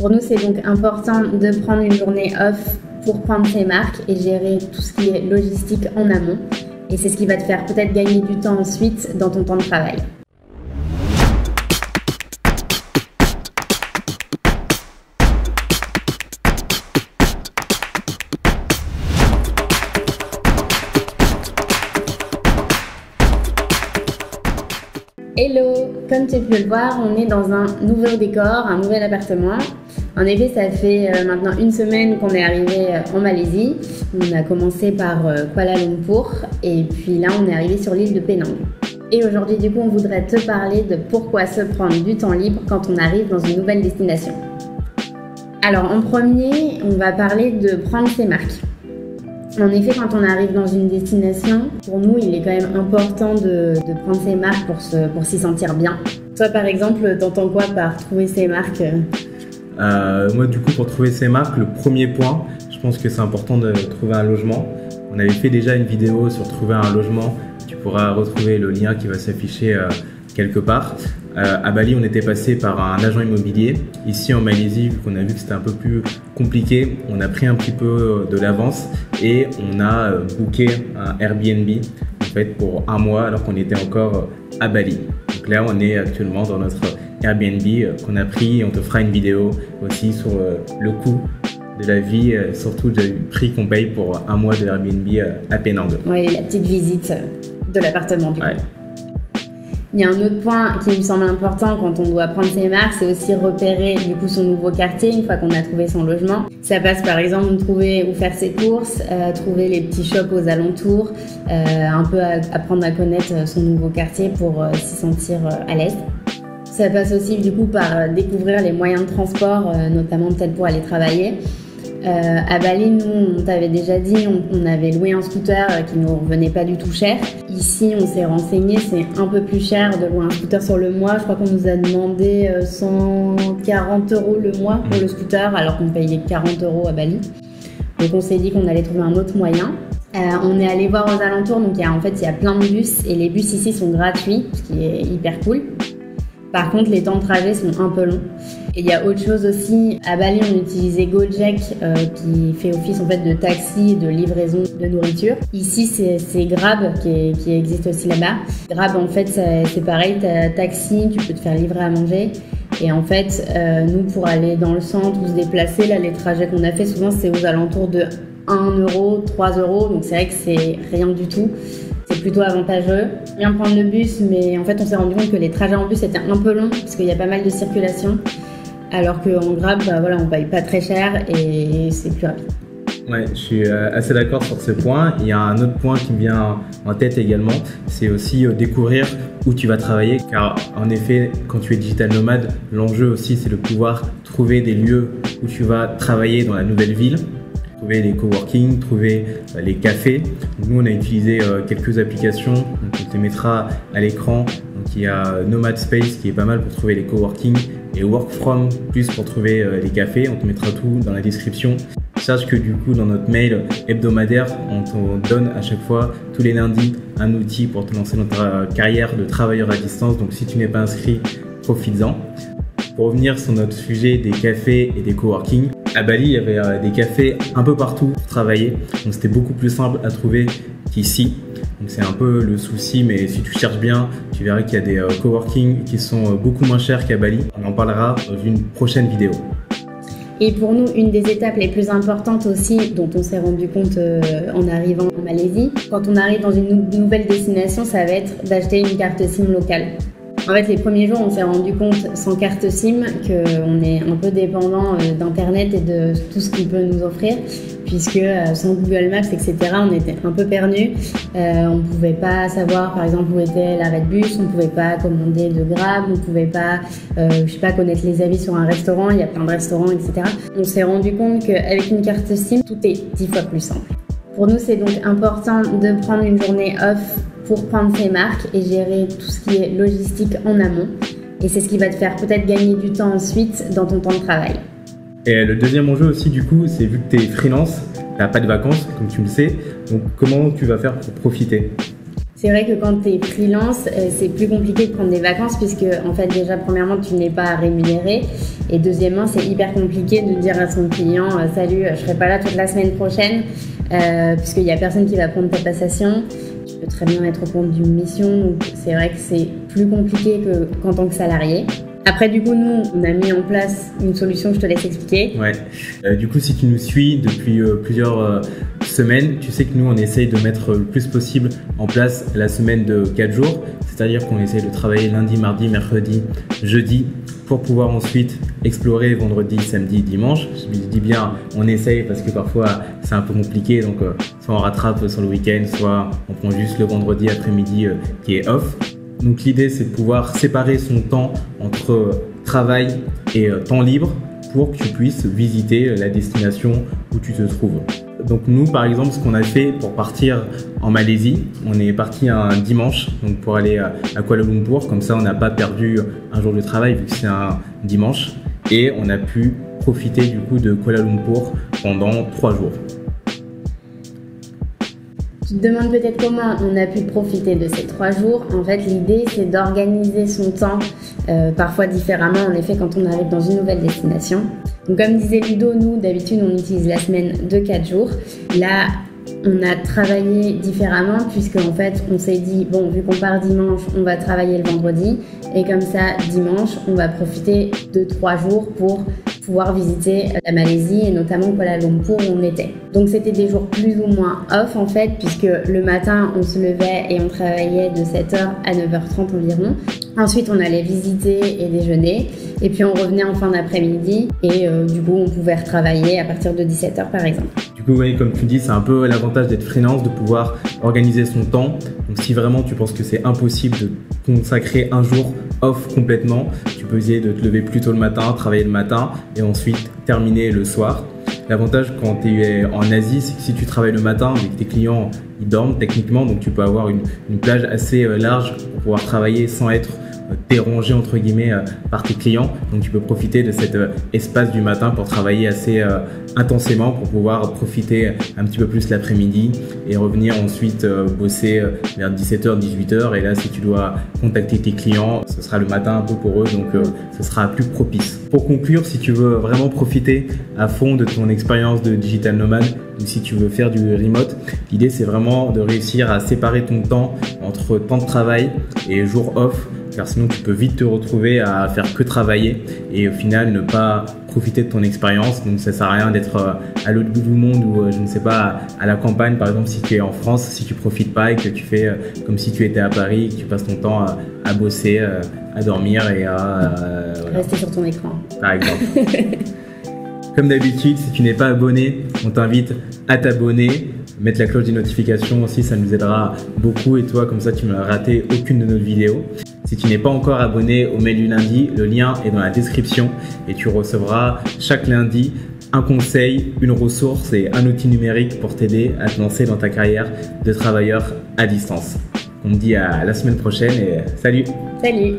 Pour nous, c'est donc important de prendre une journée off pour prendre ses marques et gérer tout ce qui est logistique en amont. Et c'est ce qui va te faire peut-être gagner du temps ensuite dans ton temps de travail. Hello, comme tu peux le voir, on est dans un nouveau décor, un nouvel appartement. En effet, ça fait maintenant une semaine qu'on est arrivé en Malaisie. On a commencé par Kuala Lumpur et puis là on est arrivé sur l'île de Penang. Et aujourd'hui du coup on voudrait te parler de pourquoi se prendre du temps libre quand on arrive dans une nouvelle destination. Alors en premier, on va parler de prendre ses marques. En effet, quand on arrive dans une destination, pour nous, il est quand même important de prendre ses marques pour s'y sentir bien. Toi, par exemple, t'entends quoi par trouver ses marques ? Moi, du coup, pour trouver ses marques, le premier point, je pense que c'est important de trouver un logement. On avait fait déjà une vidéo sur trouver un logement. Tu pourras retrouver le lien qui va s'afficher quelque part. À Bali, on était passé par un agent immobilier. Ici, en Malaisie, vu qu'on a vu que c'était un peu plus compliqué, on a pris un petit peu de l'avance et on a booké un Airbnb en fait, pour un mois alors qu'on était encore à Bali. Donc là, on est actuellement dans notre Airbnb qu'on a pris et on te fera une vidéo aussi sur le coût de la vie, surtout du prix qu'on paye pour un mois de Airbnb à Penang. Oui, la petite visite de l'appartement du coup. Ouais. Il y a un autre point qui me semble important quand on doit prendre ses marques, c'est aussi repérer du coup son nouveau quartier une fois qu'on a trouvé son logement. Ça passe par exemple de trouver où faire ses courses, trouver les petits shops aux alentours, un peu apprendre à connaître son nouveau quartier pour s'y sentir à l'aise. Ça passe aussi du coup par découvrir les moyens de transport, notamment peut-être pour aller travailler. À Bali, nous, on t'avait déjà dit, on avait loué un scooter qui nous revenait pas du tout cher. Ici, on s'est renseigné, c'est un peu plus cher de louer un scooter sur le mois. Je crois qu'on nous a demandé 140 € le mois pour le scooter, alors qu'on payait 40 € à Bali. Donc on s'est dit qu'on allait trouver un autre moyen. On est allé voir aux alentours, donc il y a plein de bus et les bus ici sont gratuits, ce qui est hyper cool. Par contre, les temps de trajet sont un peu longs. Et il y a autre chose aussi. À Bali, on utilisait Gojek qui fait office en fait de taxi, de livraison de nourriture. Ici, c'est Grab qui existe aussi là-bas. Grab, en fait, c'est pareil. T'as taxi, tu peux te faire livrer à manger. Et en fait, nous, pour aller dans le centre ou se déplacer, là, les trajets qu'on a fait, souvent, c'est aux alentours de 1 €, 3 €. Donc, c'est vrai que c'est rien du tout. C'est plutôt avantageux. Bien prendre le bus, mais en fait, on s'est rendu compte que les trajets en bus étaient un peu longs parce qu'il y a pas mal de circulation. Alors qu'en Grab, on paye pas très cher et c'est plus rapide. Ouais, je suis assez d'accord sur ce point. Il y a un autre point qui me vient en tête également, c'est aussi découvrir où tu vas travailler. Car en effet, quand tu es digital nomade, l'enjeu aussi c'est de pouvoir trouver des lieux où tu vas travailler dans la nouvelle ville. Trouver les coworking, trouver les cafés. Donc nous, on a utilisé quelques applications, donc on te mettra à l'écran. Donc il y a Nomad Space qui est pas mal pour trouver les coworking et Work From plus pour trouver les cafés. On te mettra tout dans la description. Sache que du coup, dans notre mail hebdomadaire, on te donne à chaque fois, tous les lundis, un outil pour te lancer dans ta carrière de travailleur à distance. Donc si tu n'es pas inscrit, profites-en. Pour revenir sur notre sujet des cafés et des coworking, à Bali, il y avait des cafés un peu partout pour travailler, donc c'était beaucoup plus simple à trouver qu'ici. Donc c'est un peu le souci, mais si tu cherches bien, tu verras qu'il y a des coworking qui sont beaucoup moins chers qu'à Bali. On en parlera dans une prochaine vidéo. Et pour nous, une des étapes les plus importantes aussi, dont on s'est rendu compte en arrivant en Malaisie, quand on arrive dans une nouvelle destination, ça va être d'acheter une carte SIM locale. En fait, les premiers jours, on s'est rendu compte, sans carte SIM, qu'on est un peu dépendant d'Internet et de tout ce qu'il peut nous offrir, puisque sans Google Maps, etc., on était un peu perdus. On ne pouvait pas savoir, par exemple, où était l'arrêt de bus, on ne pouvait pas commander de Grab, on ne pouvait pas, connaître les avis sur un restaurant, il y a plein de restaurants, etc. On s'est rendu compte qu'avec une carte SIM, tout est 10 fois plus simple. Pour nous, c'est donc important de prendre une journée off pour prendre ses marques et gérer tout ce qui est logistique en amont. Et c'est ce qui va te faire peut-être gagner du temps ensuite dans ton temps de travail. Et le deuxième enjeu aussi, du coup, c'est vu que tu es freelance, tu n'as pas de vacances, comme tu le sais, donc comment tu vas faire pour profiter ? C'est vrai que quand tu es freelance, c'est plus compliqué de prendre des vacances puisque en fait déjà premièrement tu n'es pas rémunéré et deuxièmement c'est hyper compliqué de dire à son client salut je serai pas là toute la semaine prochaine puisqu'il y a personne qui va prendre ta passation. Tu peux très bien être au compte d'une mission donc c'est vrai que c'est plus compliqué qu'en tant que salarié. Après, du coup, nous, on a mis en place une solution que je te laisse expliquer. Ouais. Du coup, si tu nous suis depuis plusieurs semaines, tu sais que nous, on essaye de mettre le plus possible en place la semaine de 4 jours. C'est-à-dire qu'on essaye de travailler lundi, mardi, mercredi, jeudi pour pouvoir ensuite explorer vendredi, samedi, dimanche. Je dis bien on essaye parce que parfois c'est un peu compliqué. Donc, soit on rattrape sur le week-end, soit on prend juste le vendredi après-midi qui est off. Donc l'idée c'est de pouvoir séparer son temps entre travail et temps libre pour que tu puisses visiter la destination où tu te trouves. Donc nous par exemple ce qu'on a fait pour partir en Malaisie, on est parti un dimanche donc pour aller à Kuala Lumpur, comme ça on n'a pas perdu un jour de travail vu que c'est un dimanche et on a pu profiter du coup de Kuala Lumpur pendant 3 jours. Tu te demandes peut-être comment on a pu profiter de ces 3 jours. En fait, l'idée, c'est d'organiser son temps, parfois différemment, en effet, quand on arrive dans une nouvelle destination. Donc, comme disait Ludo, nous, d'habitude, on utilise la semaine de 4 jours. Là, on a travaillé différemment, puisque en fait, on s'est dit, bon, vu qu'on part dimanche, on va travailler le vendredi. Et comme ça, dimanche, on va profiter de 3 jours pour pouvoir visiter la Malaisie et notamment Kuala Lumpur où on était. Donc c'était des jours plus ou moins off en fait puisque le matin on se levait et on travaillait de 7h à 9h30 environ. Ensuite on allait visiter et déjeuner et puis on revenait en fin d'après-midi et du coup on pouvait retravailler à partir de 17h par exemple. Du coup oui, comme tu dis, c'est un peu l'avantage d'être freelance, de pouvoir organiser son temps. Donc si vraiment tu penses que c'est impossible de consacrer un jour off complètement, tu peux essayer de te lever plus tôt le matin, travailler le matin et ensuite terminer le soir. L'avantage quand tu es en Asie, c'est que si tu travailles le matin, vu que tes clients ils dorment techniquement, donc tu peux avoir une plage assez large pour pouvoir travailler sans être dérangé entre guillemets par tes clients. Donc tu peux profiter de cet espace du matin pour travailler assez intensément pour pouvoir profiter un petit peu plus l'après-midi et revenir ensuite bosser vers 17h, 18h. Et là, si tu dois contacter tes clients, ce sera le matin un peu pour eux, donc ce sera plus propice. Pour conclure, si tu veux vraiment profiter à fond de ton expérience de digital nomade, ou si tu veux faire du remote, l'idée c'est vraiment de réussir à séparer ton temps entre temps de travail et jours off, car sinon tu peux vite te retrouver à faire que travailler et au final ne pas profiter de ton expérience. Donc ça sert à rien d'être à l'autre bout du monde ou je ne sais pas à la campagne par exemple. Si tu es en France, si tu profites pas et que tu fais comme si tu étais à Paris, que tu passes ton temps à bosser, à dormir et à rester sur ton écran par exemple. Comme d'habitude, si tu n'es pas abonné, on t'invite à t'abonner, mettre la cloche des notifications aussi, ça nous aidera beaucoup et toi comme ça tu ne vas rater aucune de nos vidéos. Si tu n'es pas encore abonné au mail du lundi, le lien est dans la description et tu recevras chaque lundi un conseil, une ressource et un outil numérique pour t'aider à te lancer dans ta carrière de travailleur à distance. On te dit à la semaine prochaine et salut! Salut!